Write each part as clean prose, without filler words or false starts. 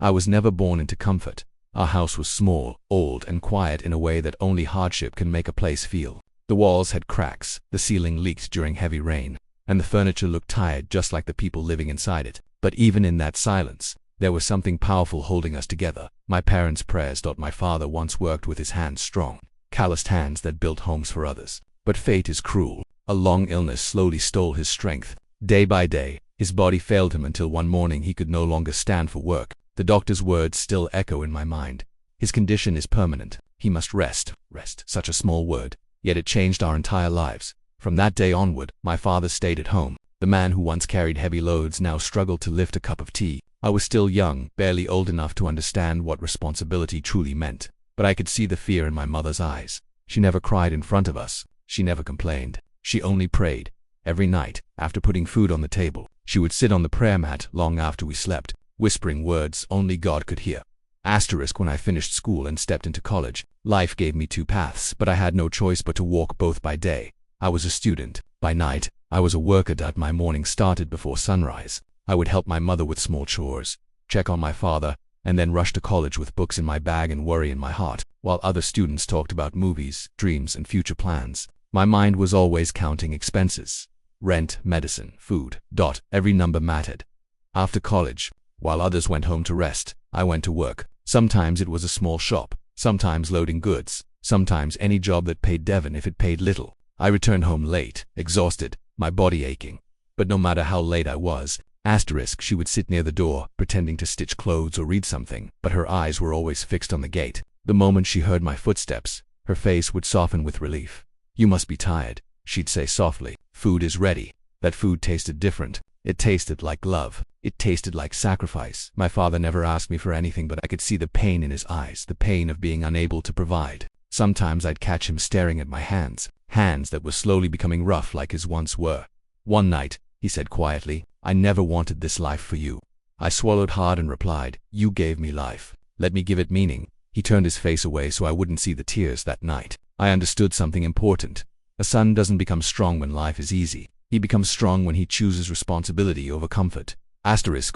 I was never born into comfort. Our house was small, old, and quiet in a way that only hardship can make a place feel. The walls had cracks, the ceiling leaked during heavy rain, and the furniture looked tired just like the people living inside it. But even in that silence, there was something powerful holding us together. My parents' prayers. My father once worked with his hands strong, calloused hands that built homes for others. But fate is cruel. A long illness slowly stole his strength. Day by day, his body failed him until one morning he could no longer stand for work. The doctor's words still echo in my mind. His condition is permanent. He must rest. Rest, such a small word, yet it changed our entire lives. From that day onward, my father stayed at home. The man who once carried heavy loads now struggled to lift a cup of tea. I was still young, barely old enough to understand what responsibility truly meant, but I could see the fear in my mother's eyes. She never cried in front of us. She never complained. She only prayed. Every night, after putting food on the table, she would sit on the prayer mat long after we slept, whispering words only God could hear. When I finished school and stepped into college, life gave me two paths, but I had no choice but to walk both. By day, I was a student. By night, I was a worker. My morning started before sunrise. I would help my mother with small chores, check on my father, and then rush to college with books in my bag and worry in my heart. While other students talked about movies, dreams, and future plans, my mind was always counting expenses. Rent, medicine, food. Every number mattered. After college, while others went home to rest, I went to work. Sometimes it was a small shop, sometimes loading goods, sometimes any job that paid Devon if it paid little. I returned home late, exhausted, my body aching. But no matter how late I was, she would sit near the door, pretending to stitch clothes or read something, but her eyes were always fixed on the gate. The moment she heard my footsteps, her face would soften with relief. "You must be tired," she'd say softly. "Food is ready." That food tasted different. It tasted like love. It tasted like sacrifice. My father never asked me for anything, but I could see the pain in his eyes, the pain of being unable to provide. Sometimes I'd catch him staring at my hands that were slowly becoming rough like his once were. One night, he said quietly, "I never wanted this life for you." I swallowed hard and replied, "You gave me life. Let me give it meaning." He turned his face away so I wouldn't see the tears that night. I understood something important. A son doesn't become strong when life is easy. He becomes strong when he chooses responsibility over comfort.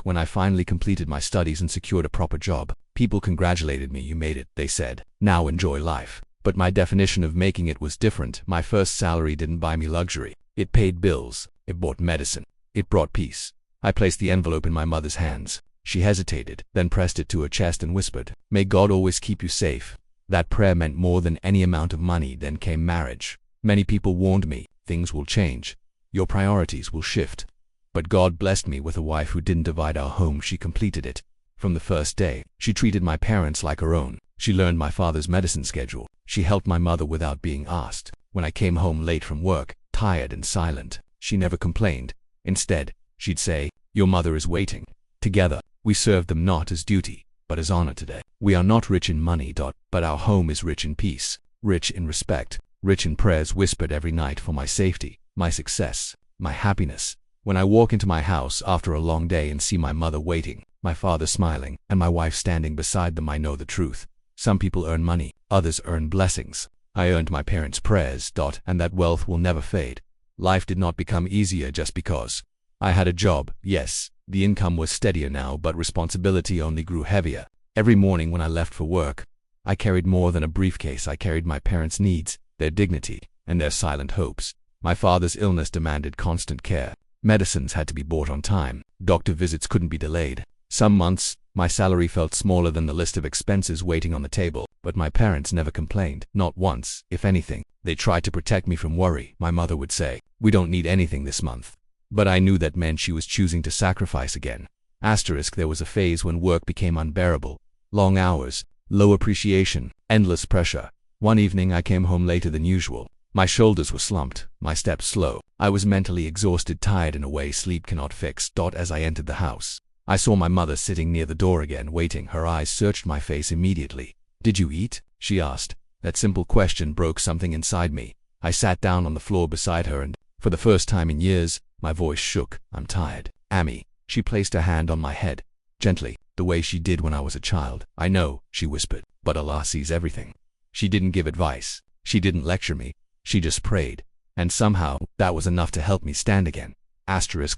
When I finally completed my studies and secured a proper job, people congratulated me. "You made it," they said. "Now enjoy life." But my definition of making it was different. My first salary didn't buy me luxury. It paid bills. It bought medicine. It brought peace. I placed the envelope in my mother's hands. She hesitated, then pressed it to her chest and whispered, "May God always keep you safe." That prayer meant more than any amount of money. Then came marriage. Many people warned me, "Things will change. Your priorities will shift." But God blessed me with a wife who didn't divide our home. She completed it. From the first day, she treated my parents like her own. She learned my father's medicine schedule. She helped my mother without being asked. When I came home late from work, tired and silent, she never complained. Instead, she'd say, "Your mother is waiting." Together, we served them not as duty, but as honor. Today, we are not rich in money, but our home is rich in peace, rich in respect, rich in prayers whispered every night for my safety, my success, my happiness. When I walk into my house after a long day and see my mother waiting, my father smiling, and my wife standing beside them, I know the truth. Some people earn money, others earn blessings. I earned my parents' prayers, and that wealth will never fade. Life did not become easier just because I had a job. Yes, the income was steadier now, but responsibility only grew heavier. Every morning when I left for work, I carried more than a briefcase. I carried my parents' needs, their dignity, and their silent hopes. My father's illness demanded constant care. Medicines had to be bought on time. Doctor visits couldn't be delayed. Some months, my salary felt smaller than the list of expenses waiting on the table, but my parents never complained. Not once. If anything, they tried to protect me from worry. My mother would say, "We don't need anything this month." But I knew that meant she was choosing to sacrifice again. There was a phase when work became unbearable. Long hours, low appreciation, endless pressure. One evening I came home later than usual. My shoulders were slumped, my steps slow. I was mentally exhausted, tired in a way sleep cannot fix. As I entered the house, I saw my mother sitting near the door again, waiting. Her eyes searched my face immediately. "Did you eat?" she asked. That simple question broke something inside me. I sat down on the floor beside her and, for the first time in years, my voice shook. "I'm tired, Amy." She placed her hand on my head, gently, the way she did when I was a child. "I know," she whispered, "but Allah sees everything." She didn't give advice. She didn't lecture me. She just prayed. And somehow, that was enough to help me stand again.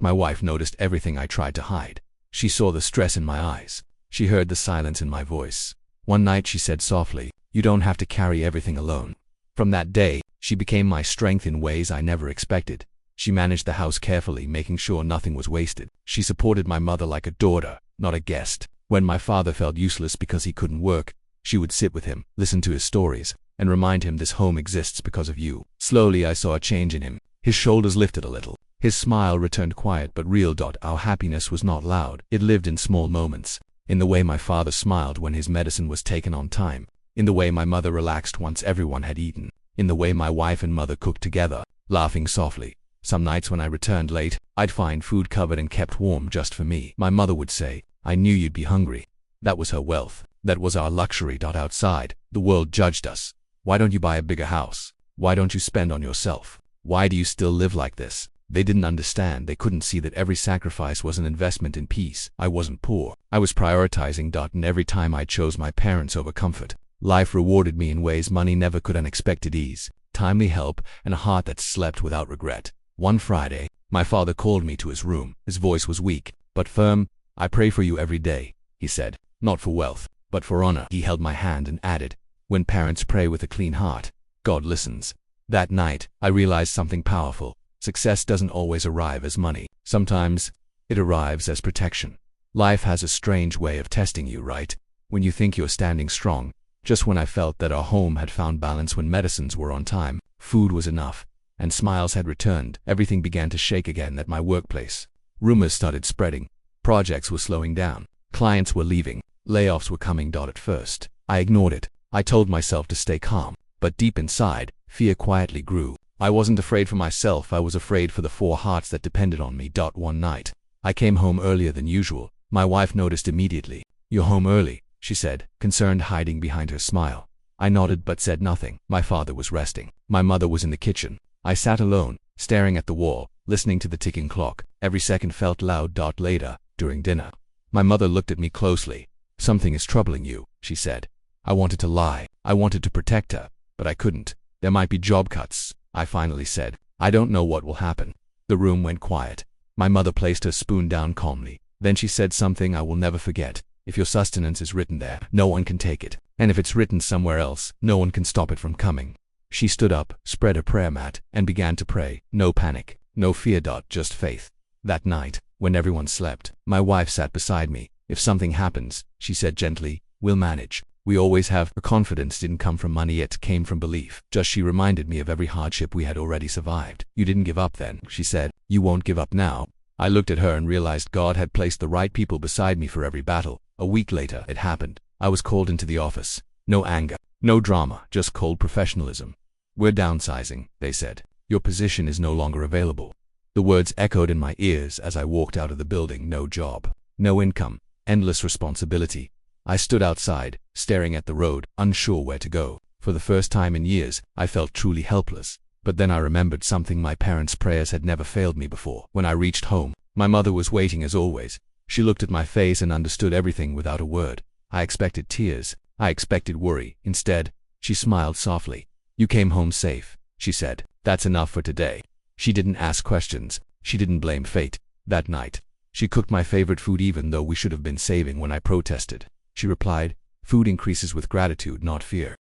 My wife noticed everything I tried to hide. She saw the stress in my eyes. She heard the silence in my voice. One night she said softly, "You don't have to carry everything alone." From that day, she became my strength in ways I never expected. She managed the house carefully, making sure nothing was wasted. She supported my mother like a daughter, not a guest. When my father felt useless because he couldn't work, she would sit with him, listen to his stories, and remind him this home exists because of you. Slowly I saw a change in him. His shoulders lifted a little. His smile returned quiet but real. Our happiness was not loud. It lived in small moments. In the way my father smiled when his medicine was taken on time. In the way my mother relaxed once everyone had eaten. In the way my wife and mother cooked together, laughing softly. Some nights when I returned late, I'd find food covered and kept warm just for me. My mother would say, "I knew you'd be hungry." That was her wealth. That was our luxury. Outside, the world judged us. "Why don't you buy a bigger house? Why don't you spend on yourself? Why do you still live like this?" They didn't understand. They couldn't see that every sacrifice was an investment in peace. I wasn't poor. I was prioritizing. And every time I chose my parents over comfort, life rewarded me in ways money never could. Unexpected ease, timely help, and a heart that slept without regret. One Friday, my father called me to his room. His voice was weak, but firm. "I pray for you every day," he said. "Not for wealth, but for honor." He held my hand and added, "When parents pray with a clean heart, God listens." That night, I realized something powerful. Success doesn't always arrive as money. Sometimes, it arrives as protection. Life has a strange way of testing you, right? When you think you're standing strong. Just when I felt that our home had found balance, when medicines were on time, food was enough, and smiles had returned, everything began to shake again at my workplace. Rumors started spreading. Projects were slowing down. Clients were leaving. Layoffs were coming. At first, I ignored it. I told myself to stay calm. But deep inside, fear quietly grew. I wasn't afraid for myself. I was afraid for the 4 hearts that depended on me. One night, I came home earlier than usual. My wife noticed immediately. "You're home early," she said, concerned hiding behind her smile. I nodded but said nothing. My father was resting. My mother was in the kitchen. I sat alone, staring at the wall, listening to the ticking clock. Every second felt loud. Later, during dinner, my mother looked at me closely. "Something is troubling you," she said. I wanted to lie. I wanted to protect her, but I couldn't. "There might be job cuts," I finally said. "I don't know what will happen." The room went quiet. My mother placed her spoon down calmly. Then she said something I will never forget. "If your sustenance is written there, no one can take it. And if it's written somewhere else, no one can stop it from coming." She stood up, spread a prayer mat, and began to pray. No panic, no fear. Just faith. That night, when everyone slept, my wife sat beside me. "If something happens," she said gently, "we'll manage. We always have." Her confidence didn't come from money, it came from belief. She reminded me of every hardship we had already survived. "You didn't give up then," she said. "You won't give up now." I looked at her and realized God had placed the right people beside me for every battle. A week later, it happened. I was called into the office. No anger, no drama, just cold professionalism. "We're downsizing," they said. "Your position is no longer available." The words echoed in my ears as I walked out of the building. No job, no income, endless responsibility. I stood outside, staring at the road, unsure where to go. For the first time in years, I felt truly helpless. But then I remembered something. My parents' prayers had never failed me before. When I reached home, my mother was waiting as always. She looked at my face and understood everything without a word. I expected tears. I expected worry. Instead, she smiled softly. "You came home safe," she said. "That's enough for today." She didn't ask questions. She didn't blame fate. That night, she cooked my favorite food even though we should have been saving. When I protested, she replied, "Food increases with gratitude, not fear."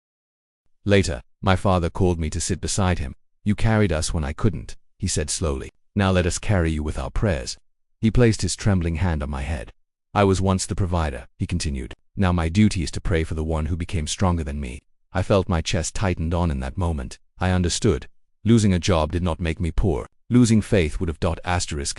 Later, my father called me to sit beside him. "You carried us when I couldn't," he said slowly. "Now let us carry you with our prayers." He placed his trembling hand on my head. "I was once the provider," he continued. "Now my duty is to pray for the one who became stronger than me." I felt my chest tightened on in that moment. I understood. Losing a job did not make me poor. Losing faith would have.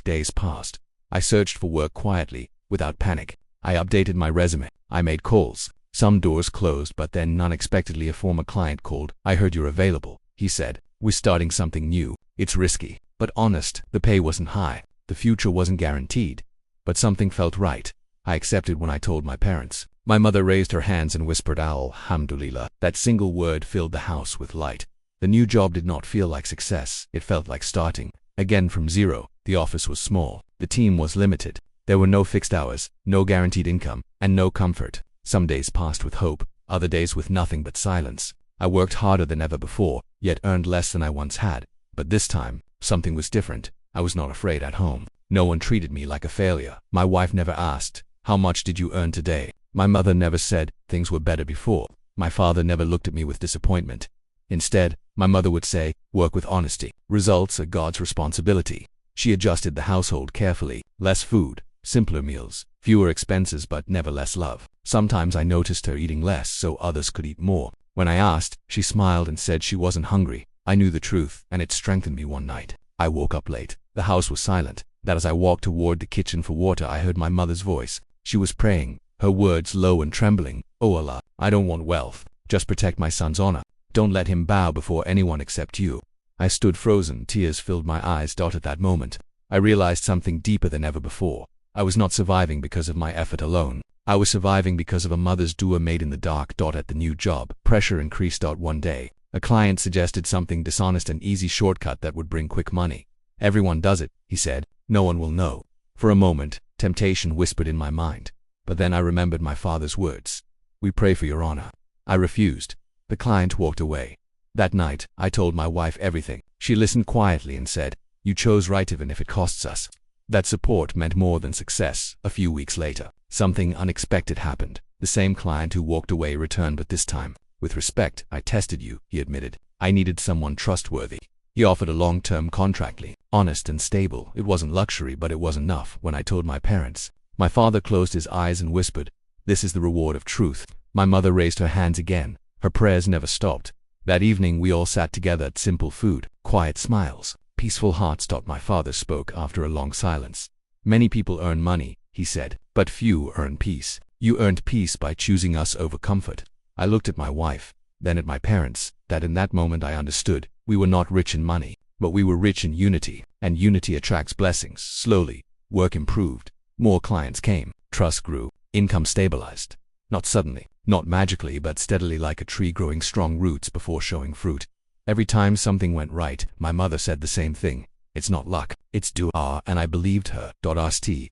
Days passed. I searched for work quietly, without panic. I updated my resume. I made calls. Some doors closed, but then unexpectedly a former client called. "I heard you're available," he said. "We're starting something new. It's risky, but honest." The pay wasn't high. The future wasn't guaranteed. But something felt right. I accepted. When I told my parents, my mother raised her hands and whispered, "Alhamdulillah." That single word filled the house with light. The new job did not feel like success. It felt like starting again from zero. The office was small. The team was limited. There were no fixed hours, no guaranteed income, and no comfort. Some days passed with hope, other days with nothing but silence. I worked harder than ever before, yet earned less than I once had. But this time, something was different. I was not afraid at home. No one treated me like a failure. My wife never asked, "How much did you earn today?" My mother never said things were better before. My father never looked at me with disappointment. Instead, my mother would say, work with honesty. Results are God's responsibility. She adjusted the household carefully. Less food, simpler meals, fewer expenses but never less love. Sometimes I noticed her eating less so others could eat more. When I asked, she smiled and said she wasn't hungry. I knew the truth, and it strengthened me one night. I woke up late. The house was silent. That as I walked toward the kitchen for water, I heard my mother's voice. She was praying, her words low and trembling. Oh Allah, I don't want wealth. Just protect my son's honor. Don't let him bow before anyone except you. I stood frozen. Tears filled my eyes. At that moment, I realized something deeper than ever before. I was not surviving because of my effort alone. I was surviving because of a mother's dua made in the dark. At the new job, pressure increased. One day, a client suggested something dishonest, an easy shortcut that would bring quick money. Everyone does it, he said. No one will know. For a moment, temptation whispered in my mind. But then I remembered my father's words. We pray for your honor. I refused. The client walked away. That night, I told my wife everything. She listened quietly and said, you chose right even if it costs us. That support meant more than success. A few weeks later, something unexpected happened. The same client who walked away returned, but this time, with respect. I tested you, he admitted. I needed someone trustworthy. He offered a long-term contract, honest and stable. It wasn't luxury, but it was enough. When I told my parents, my father closed his eyes and whispered, this is the reward of truth. My mother raised her hands again. Her prayers never stopped. That evening we all sat together at simple food, quiet smiles, peaceful hearts. My father spoke after a long silence. Many people earn money, he said, but few earn peace. You earned peace by choosing us over comfort. I looked at my wife, then at my parents. In that moment I understood, we were not rich in money, but we were rich in unity, and unity attracts blessings. Slowly, work improved. More clients came, trust grew, income stabilized. Not suddenly, not magically, but steadily, like a tree growing strong roots before showing fruit. Every time something went right, my mother said the same thing. It's not luck, it's dua, and I believed her.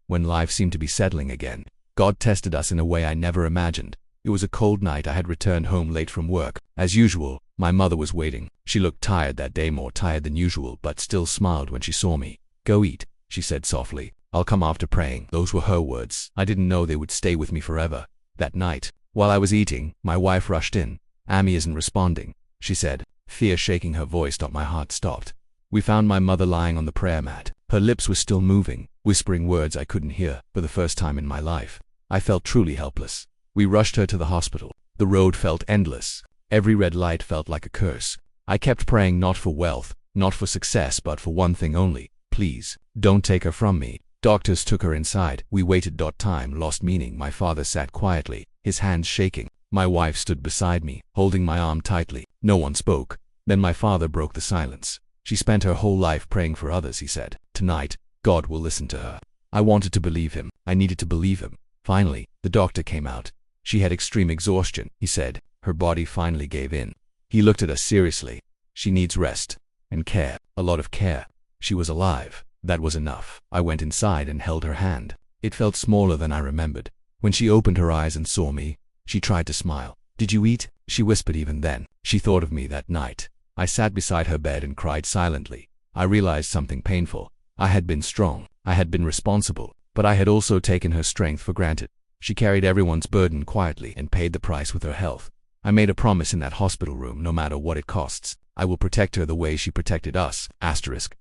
When life seemed to be settling again, God tested us in a way I never imagined. It was a cold night. I had returned home late from work. As usual, my mother was waiting. She looked tired that day, more tired than usual, but still smiled when she saw me. Go eat, she said softly. I'll come after praying. Those were her words. I didn't know they would stay with me forever. That night, while I was eating, my wife rushed in. Amy isn't responding, she said, fear shaking her voice. My heart stopped. We found my mother lying on the prayer mat. Her lips were still moving, whispering words I couldn't hear. For the first time in my life, I felt truly helpless. We rushed her to the hospital. The road felt endless. Every red light felt like a curse. I kept praying, not for wealth, not for success, but for one thing only. Please, don't take her from me. Doctors took her inside. We waited. Time lost meaning. My father sat quietly, his hands shaking. My wife stood beside me, holding my arm tightly. No one spoke. Then my father broke the silence. She spent her whole life praying for others, he said. Tonight, God will listen to her. I wanted to believe him. I needed to believe him. Finally, the doctor came out. She had extreme exhaustion, he said. Her body finally gave in. He looked at us seriously. She needs rest and care, a lot of care. She was alive. That was enough. I went inside and held her hand. It felt smaller than I remembered. When she opened her eyes and saw me, she tried to smile. Did you eat? She whispered. Even then, she thought of me that night. I sat beside her bed and cried silently. I realized something painful. I had been strong. I had been responsible. But I had also taken her strength for granted. She carried everyone's burden quietly and paid the price with her health. I made a promise in that hospital room, no matter what it costs, I will protect her the way she protected us.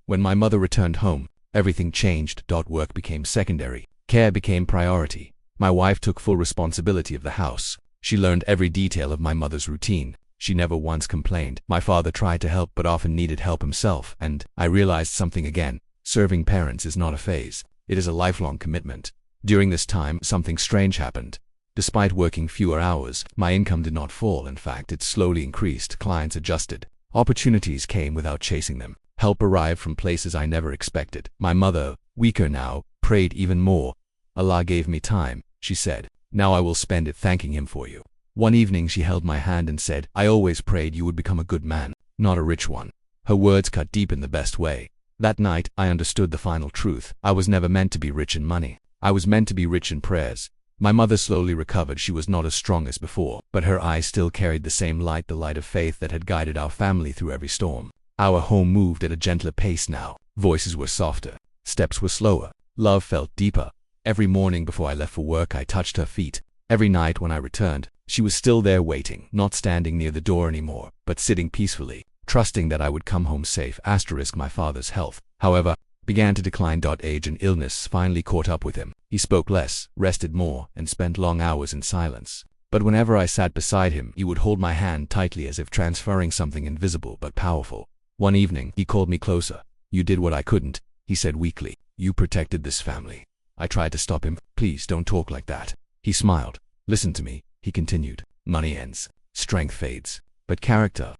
When my mother returned home, everything changed. Work became secondary. Care became priority. My wife took full responsibility of the house. She learned every detail of my mother's routine. She never once complained. My father tried to help but often needed help himself, and I realized something again. Serving parents is not a phase. It is a lifelong commitment. During this time, something strange happened. Despite working fewer hours, my income did not fall. In fact, it slowly increased. Clients adjusted. Opportunities came without chasing them. Help arrived from places I never expected. My mother, weaker now, prayed even more. Allah gave me time, she said. Now I will spend it thanking him for you. One evening she held my hand and said, I always prayed you would become a good man, not a rich one. Her words cut deep in the best way. That night, I understood the final truth. I was never meant to be rich in money. I was meant to be rich in prayers. My mother slowly recovered. She was not as strong as before, but her eyes still carried the same light, the light of faith that had guided our family through every storm. Our home moved at a gentler pace now. Voices were softer. Steps were slower. Love felt deeper. Every morning before I left for work, I touched her feet. Every night when I returned, she was still there waiting, not standing near the door anymore, but sitting peacefully, trusting that I would come home safe. My father's health, however, began to decline. Age and illness finally caught up with him. He spoke less, rested more, and spent long hours in silence. But whenever I sat beside him, he would hold my hand tightly as if transferring something invisible but powerful. One evening, he called me closer. "You did what I couldn't," he said weakly. "You protected this family." I tried to stop him. "Please don't talk like that." He smiled. "Listen to me," he continued. "Money ends, strength fades, but character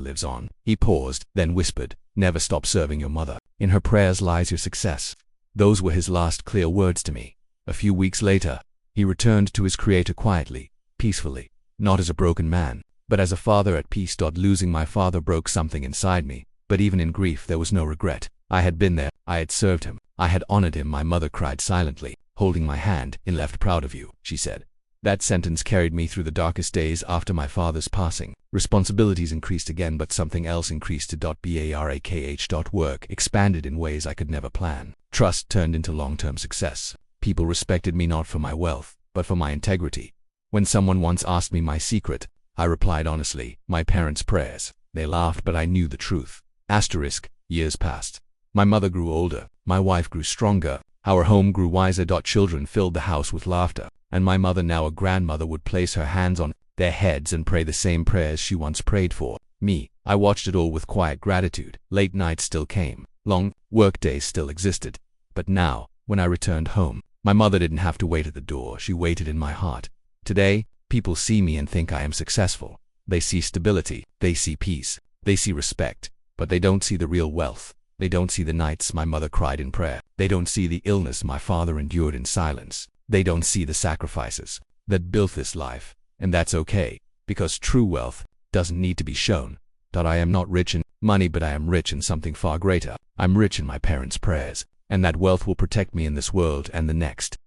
lives on." He paused, then whispered, "Never stop serving your mother. In her prayers lies your success." Those were his last clear words to me. A few weeks later, he returned to his Creator quietly, peacefully, not as a broken man, but as a father at peace. Losing my father broke something inside me, but even in grief there was no regret. I had been there, I had served him, I had honored him. My mother cried silently, holding my hand. "In left proud of you," she said. That sentence carried me through the darkest days after my father's passing. Responsibilities increased again, but something else increased to .barakh. Work expanded in ways I could never plan. Trust turned into long-term success. People respected me not for my wealth, but for my integrity. When someone once asked me my secret, I replied honestly, my parents' prayers. They laughed, but I knew the truth. Years passed. My mother grew older, my wife grew stronger, our home grew wiser. Children filled the house with laughter, and my mother, now a grandmother, would place her hands on their heads and pray the same prayers she once prayed for me. I watched it all with quiet gratitude. Late nights still came, long work days still existed. But now, when I returned home, my mother didn't have to wait at the door, she waited in my heart. Today, people see me and think I am successful. They see stability, they see peace, they see respect, but they don't see the real wealth. They don't see the nights my mother cried in prayer. They don't see the illness my father endured in silence. They don't see the sacrifices that built this life. And that's okay, because true wealth doesn't need to be shown. I am not rich in money, but I am rich in something far greater. I'm rich in my parents' prayers, and that wealth will protect me in this world and the next.